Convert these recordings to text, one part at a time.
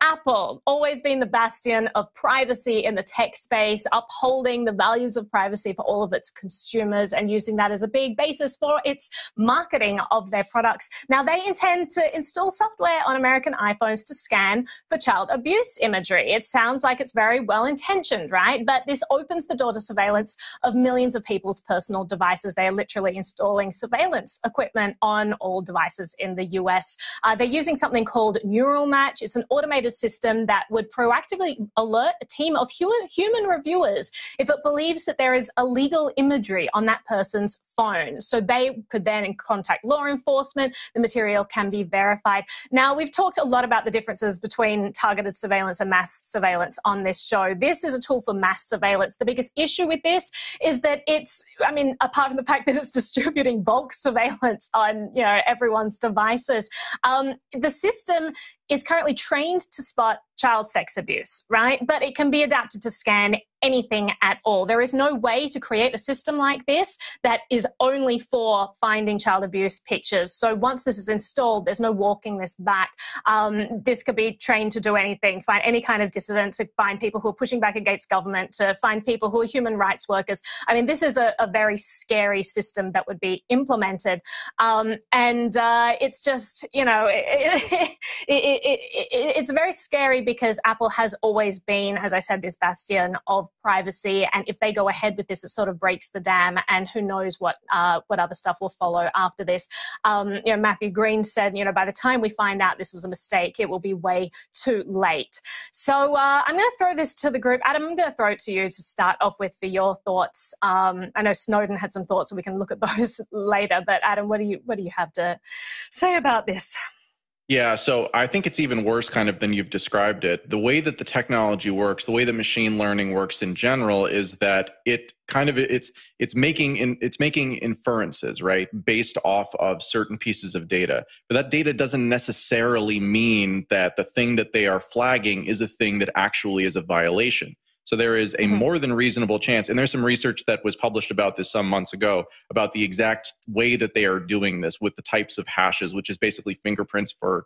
Apple, always been the bastion of privacy in the tech space, upholding the values of privacy for all of its consumers and using that as a big basis for its marketing of their products. Now, they intend to install software on American iPhones to scan for child abuse imagery. It sounds like it's very well intentioned, right? But this opens the door to surveillance of millions of people's personal devices. They are literally installing surveillance equipment on all devices in the US. They're using something called Neural Match. It's an automated system that would proactively alert a team of human reviewers if it believes that there is illegal imagery on that person's phone. So they could then contact law enforcement. The material can be verified. Now, we've talked a lot about the differences between targeted surveillance and mass surveillance on this show. This is a tool for mass surveillance. The biggest issue with this is that it's, I mean, apart from the fact that it's distributing bulk surveillance on, you know, everyone's devices, the system is currently trained to spot child sex abuse, right? But it can be adapted to scan anything at all. There is no way to create a system like this that is only for finding child abuse pictures. So once this is installed, there's no walking this back. This could be trained to do anything, find any kind of dissident, to find people who are pushing back against government, to find people who are human rights workers. I mean, this is a very scary system that would be implemented. It's just, you know, it's very scary because Apple has always been, as I said, this bastion of privacy, and if they go ahead with this, it sort of breaks the dam, and who knows what other stuff will follow after this. You know, Matthew Green said, you know, by the time we find out this was a mistake, it will be way too late. So I'm going to throw this to the group. Adam, I'm going to throw it to you to start off with for your thoughts. I know Snowden had some thoughts, so we can look at those later. But Adam, what do you have to say about this? Yeah, so I think it's even worse kind of than you've described it. The way that the technology works, the way that machine learning works in general is that it's making inferences, right, based off of certain pieces of data. But that data doesn't necessarily mean that the thing that they are flagging is a thing that actually is a violation. So there is a more than reasonable chance, and there's some research that was published about this some months ago, about the exact way that they are doing this with the types of hashes, which is basically fingerprints for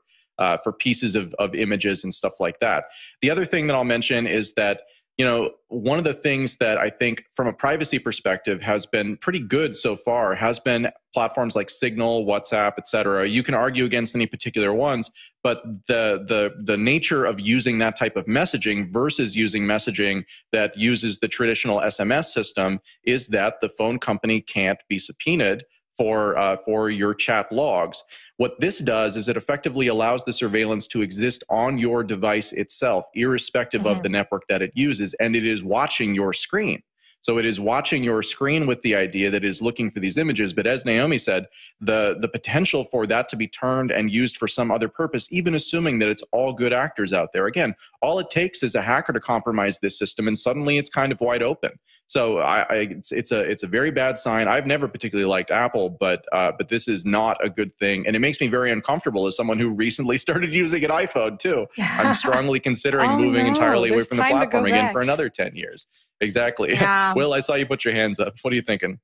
pieces of images and stuff like that. The other thing that I'll mention is that, you know, one of the things that I think from a privacy perspective has been pretty good so far has been platforms like Signal, WhatsApp, et cetera. You can argue against any particular ones, but the nature of using that type of messaging versus using messaging that uses the traditional SMS system is that the phone company can't be subpoenaed for your chat logs. What this does is it effectively allows the surveillance to exist on your device itself, irrespective of the network that it uses, and it is watching your screen. So it is watching your screen with the idea that it is looking for these images. But as Naomi said, the potential for that to be turned and used for some other purpose, even assuming that it's all good actors out there, again, all it takes is a hacker to compromise this system, and suddenly it's kind of wide open. So it's a very bad sign. I've never particularly liked Apple, but this is not a good thing, and it makes me very uncomfortable as someone who recently started using an iPhone too. I'm strongly considering moving entirely away from the platform again for another 10 years. Exactly. Yeah. Will, I saw you put your hands up. What are you thinking?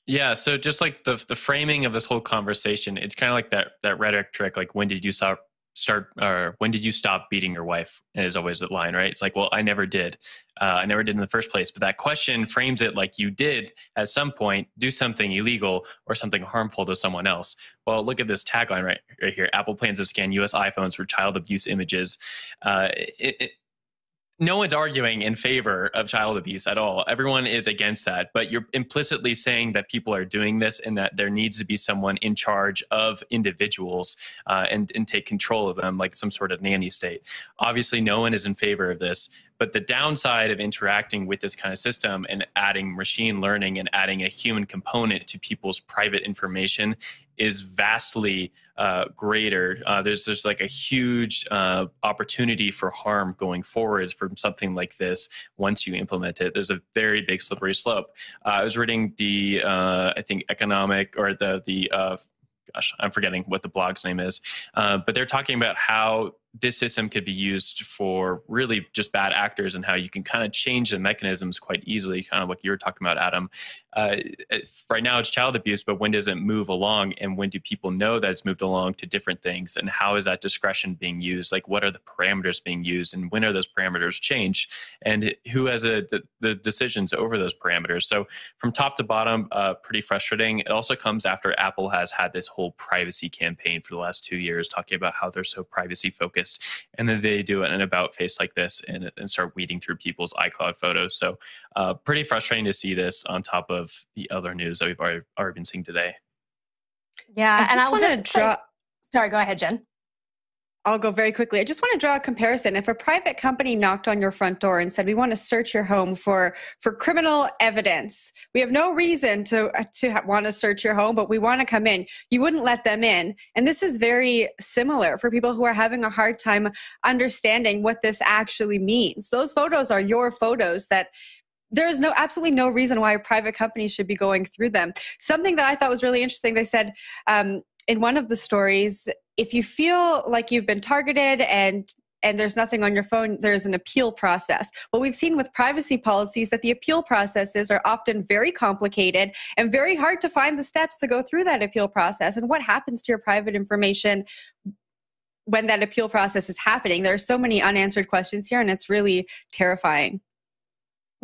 Yeah, so just like the framing of this whole conversation, it's kind of like that rhetoric trick, like when did you when did you stop beating your wife, is always the line, right? It's like, well, I never did. I never did in the first place. But that question frames it like you did at some point do something illegal or something harmful to someone else. Well, look at this tagline right here. Apple plans to scan US iPhones for child abuse images. No one's arguing in favor of child abuse at all. Everyone is against that, but you're implicitly saying that people are doing this and that there needs to be someone in charge of individuals and take control of them, like some sort of nanny state. Obviously, no one is in favor of this, but the downside of interacting with this kind of system and adding machine learning and adding a human component to people's private information is vastly greater. There's just like a huge opportunity for harm going forward from something like this once you implement it. There's a very big slippery slope. I was reading the, I think, economic or the gosh, I'm forgetting what the blog's name is, but they're talking about how this system could be used for really just bad actors, and how you can kind of change the mechanisms quite easily, kind of what you were talking about, Adam. Right now it's child abuse, but when does it move along, and when do people know that it's moved along to different things, and how is that discretion being used? Like, what are the parameters being used, and when are those parameters changed, and who has the decisions over those parameters? So from top to bottom, pretty frustrating. It also comes after Apple has had this whole privacy campaign for the last 2 years, talking about how they're so privacy focused, and then they do an about face like this and start weeding through people's iCloud photos. So pretty frustrating to see this on top of the other news that we've already been seeing today. Yeah, and I'll just sorry, go ahead, Jen. I'll go very quickly. I just want to draw a comparison. If a private company knocked on your front door and said, we want to search your home for criminal evidence, we have no reason to want to search your home, but we want to come in, you wouldn't let them in. And this is very similar for people who are having a hard time understanding what this actually means. Those photos are your photos that there is absolutely no reason why a private company should be going through them. Something that I thought was really interesting, they said in one of the stories, if you feel like you've been targeted and there's nothing on your phone, there's an appeal process. What we've seen with privacy policies, that the appeal processes are often very complicated and very hard to find the steps to go through that appeal process. And what happens to your private information when that appeal process is happening? There are so many unanswered questions here, and it's really terrifying.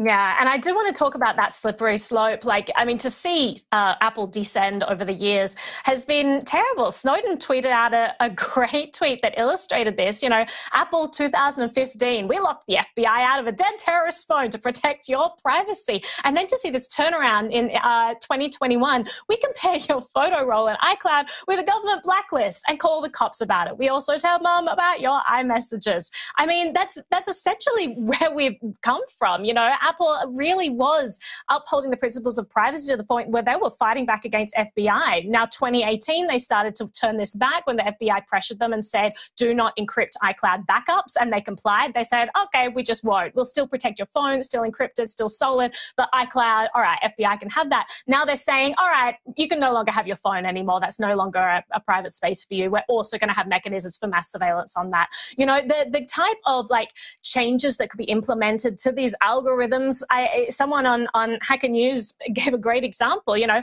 Yeah, and I do want to talk about that slippery slope. Like, I mean, to see Apple descend over the years has been terrible. Snowden tweeted out a great tweet that illustrated this. You know, Apple 2015, we locked the FBI out of a dead terrorist phone to protect your privacy. And then to see this turnaround in 2021, we compare your photo roll in iCloud with a government blacklist and call the cops about it. We also tell mom about your iMessages. I mean, that's essentially where we've come from. You know, Apple really was upholding the principles of privacy to the point where they were fighting back against FBI. Now, 2018, they started to turn this back when the FBI pressured them and said, do not encrypt iCloud backups. And they complied. They said, okay, we just won't. We'll still protect your phone, it's still encrypted, still solid, but iCloud, all right, FBI can have that. Now they're saying, all right, you can no longer have your phone anymore. That's no longer a private space for you. We're also going to have mechanisms for mass surveillance on that. You know, the type of like changes that could be implemented to these algorithms, someone on Hacker News gave a great example. You know,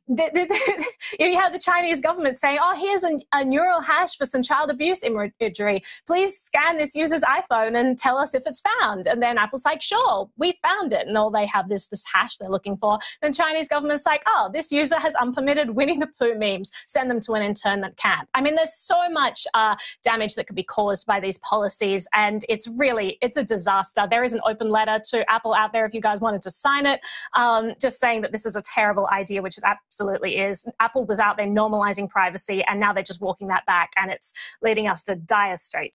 you have the Chinese government saying, oh, here's a neural hash for some child abuse imagery. Please scan this user's iPhone and tell us if it's found. And then Apple's like, sure, we found it. And all they have this hash they're looking for. Then Chinese government's like, oh, this user has unpermitted Winnie the Pooh memes. Send them to an internment camp. I mean, there's so much damage that could be caused by these policies. And it's a disaster. There is an open letter to Apple out there if you guys wanted to sign it, just saying that this is a terrible idea, which it absolutely is. Apple was out there normalizing privacy, and now they're just walking that back, and it's leading us to dire straits.